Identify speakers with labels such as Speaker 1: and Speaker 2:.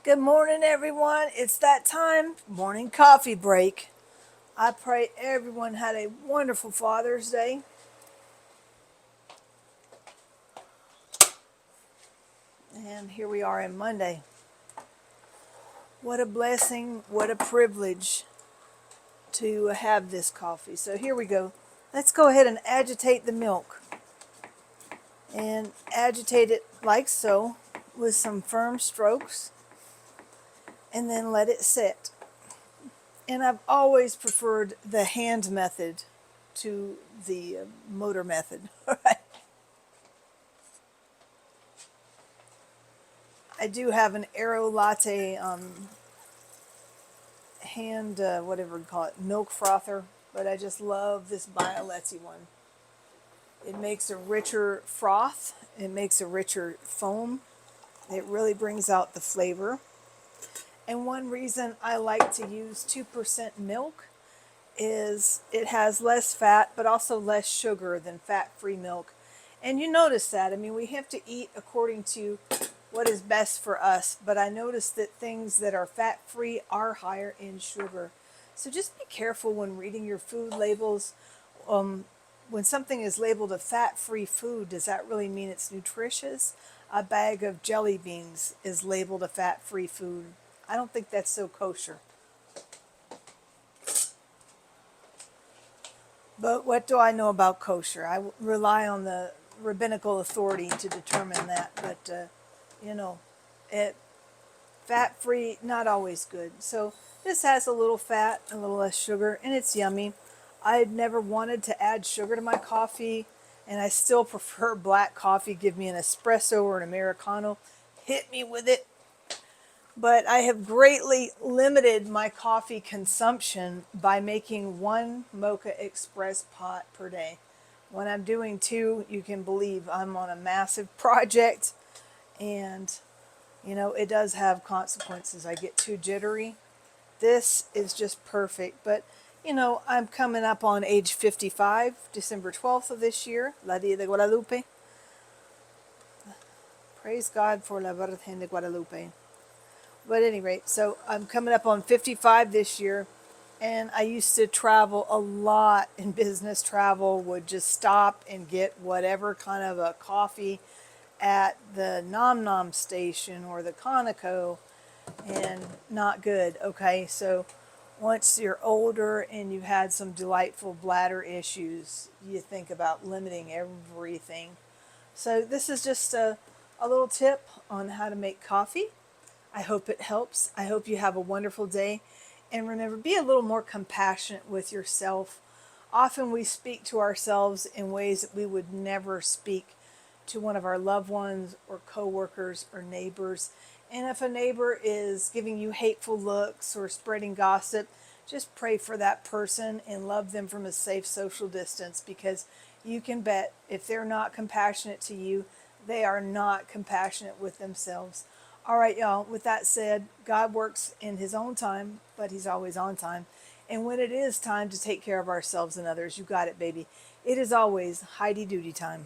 Speaker 1: Good morning, everyone. It's that time, morning coffee break. I pray everyone had a wonderful Father's Day. And here we are on Monday. What a blessing, what a privilege to have this coffee. So here we go. Let's go ahead and agitate the milk. And agitate it like so with some firm strokes. And then let it sit. And I've always preferred the hand method to the motor method. All right. I do have an Aero Latte hand, whatever you call it, milk frother, but I just love this Bialetti one. It makes a richer froth, it makes a richer foam, it really brings out the flavor. And one reason I like to use 2% milk is it has less fat, but also less sugar than fat-free milk. And you notice that. I mean, we have to eat according to what is best for us, but I noticed that things that are fat-free are higher in sugar. So just be careful when reading your food labels. When something is labeled a fat-free food, does that really mean it's nutritious? A bag of jelly beans is labeled a fat-free food. I don't think that's so kosher. But what do I know about kosher? I rely on the rabbinical authority to determine that. But, you know, it fat-free, not always good. So this has a little fat, a little less sugar, and it's yummy. I'd never wanted to add sugar to my coffee, and I still prefer black coffee. Give me an espresso or an Americano. Hit me with it. But I have greatly limited my coffee consumption by making one mocha express pot per day. When I'm doing two, you can believe I'm on a massive project, and it does have consequences. I get too jittery. This is just perfect. But I'm coming up on age 55, December 12th of this year, La Dia de Guadalupe. Praise God for La Virgen de Guadalupe. But at any rate, so I'm coming up on 55 this year, and I used to travel a lot in business travel, would just stop and get whatever kind of a coffee at the Nom Nom station or the Conoco, and not good, okay? So once you're older and you've had some delightful bladder issues, you think about limiting everything. So this is just a little tip on how to make coffee. I hope it helps. I hope you have a wonderful day. And remember, be a little more compassionate with yourself. Often we speak to ourselves in ways that we would never speak to one of our loved ones or coworkers or neighbors. And if a neighbor is giving you hateful looks or spreading gossip, just pray for that person and love them from a safe social distance, because you can bet if they're not compassionate to you, they are not compassionate with themselves. All right, y'all, with that said, God works in his own time, but he's always on time. And when it is time to take care of ourselves and others, you got it, baby. It is always Heidi duty time.